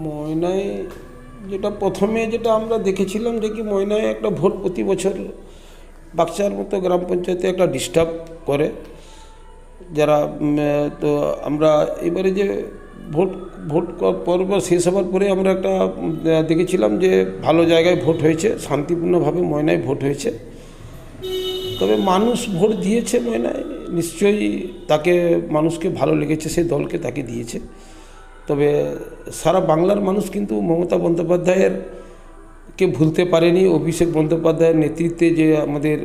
ময়নায় যেটা আমরা দেখেছিলাম যে কি ময়নায় একটা ভোট প্রতি বছর বাক্সার মতো গ্রাম পঞ্চায়েতে একটা ডিস্টার্ব করে যারা তো আমরা এবারে যে ভোট ভোট পর্ব শেষ হওয়ার পরে আমরা একটা দেখেছিলাম যে ভালো জায়গায় ভোট হয়েছে, শান্তিপূর্ণভাবে ময়নায় ভোট হয়েছে। তবে মানুষ ভোট দিয়েছে ময়নায়, নিশ্চয়ই তাকে মানুষকে ভালো লেগেছে, সেই দলকে তাকে দিয়েছে। তবে সারা বাংলার মানুষ কিন্তু মমতা বন্দ্যোপাধ্যায়ের কে ভুলতে পারেনি। অভিষেক বন্দ্যোপাধ্যায়ের নেতৃত্বে যে আমাদের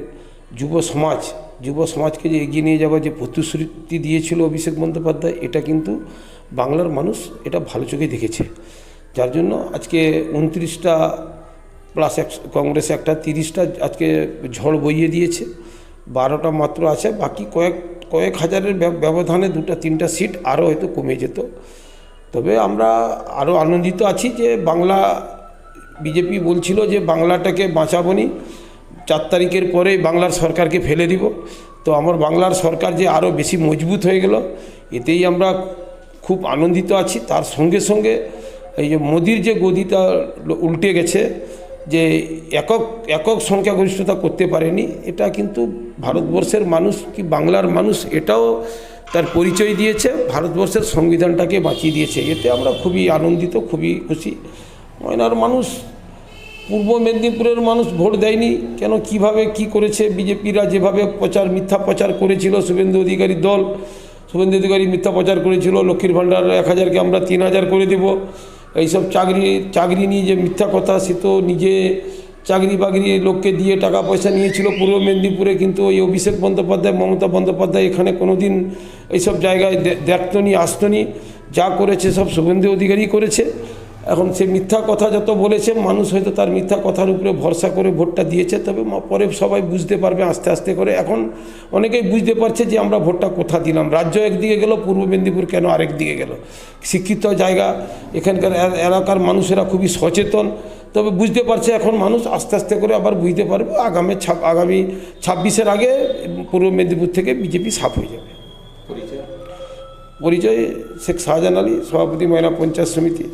যুব সমাজকে যে এগিয়ে নিয়ে যাওয়ার যে প্রতিশ্রুতি দিয়েছিল অভিষেক বন্দ্যোপাধ্যায়, এটা কিন্তু বাংলার মানুষ এটা ভালো চোখে দেখেছে। যার জন্য আজকে 29টা প্লাস কংগ্রেস একটা 30টা আজকে ঝড় বইয়ে দিয়েছে, 12টা মাত্র আছে, বাকি কয়েক হাজারের ব্যবধানে 2-3টা সিট আরও হয়তো কমে যেত। তবে আমরা আরও আনন্দিত আছি যে বাংলা বিজেপি বলছিল যে বাংলাটাকে বাঁচাবনি, 4 তারিখের পরেই বাংলার সরকারকে ফেলে দিব। তো আমার বাংলার সরকার যে আরও বেশি মজবুত হয়ে গেল, এতেই আমরা খুব আনন্দিত আছি। তার সঙ্গে সঙ্গে এই যে মোদির যে গদিটা উল্টে গেছে, যে একক সংখ্যাগরিষ্ঠতা করতে পারেনি, এটা কিন্তু ভারতবর্ষের মানুষ কি বাংলার মানুষ এটাও তার পরিচয় দিয়েছে, ভারতবর্ষের সংবিধানটাকে বাঁচিয়ে দিয়েছে। এতে আমরা খুবই আনন্দিত, খুবই খুশি। ময়নার মানুষ, পূর্ব মেদিনীপুরের মানুষ ভোট দেয়নি কেন, কিভাবে কি করেছে বিজেপিরা, যেভাবে মিথ্যা প্রচার করেছিল শুভেন্দু অধিকারীর দল, শুভেন্দু অধিকারী মিথ্যা প্রচার করেছিল লক্ষ্মীর ভাণ্ডার 1000কে আমরা 3000 করে দেব, এইসব চাকরি নিয়ে যে মিথ্যা কথা, সে তো নিজে চাকরি বাকরি লোককে দিয়ে টাকা পয়সা নিয়েছিল পূর্ব মেদিনীপুরে। কিন্তু ওই অভিষেক বন্দ্যোপাধ্যায়, মমতা বন্দ্যোপাধ্যায় এখানে কোনোদিন এইসব জায়গায় দেখতো নি, আসতো নি। যা করেছে সব শুভেন্দু অধিকারী করেছে। এখন সে মিথ্যা কথা যত বলেছে, মানুষ হয়তো তার মিথ্যা কথার উপরে ভরসা করে ভোটটা দিয়েছে। তবে পরে সবাই বুঝতে পারবে আস্তে আস্তে করে। এখন অনেকেই বুঝতে পারছে যে আমরা ভোটটা কোথা দিলাম, রাজ্য একদিকে গেল, পূর্ব মেদিনীপুর কেন আরেক দিকে গেল। শিক্ষিত জায়গা, এখানকার এলাকার মানুষেরা খুবই সচেতন। তবে বুঝতে পারছে এখন মানুষ, আস্তে আস্তে করে আবার বুঝতে পারবে। আগামী 26-এর আগে পূর্ব মেদিনীপুর থেকে বিজেপি সাফ হয়ে যাবে। পরিচয় শেখ শাহজাহান আলী, সভাপতি ময়না পঞ্চায়েত সমিতি।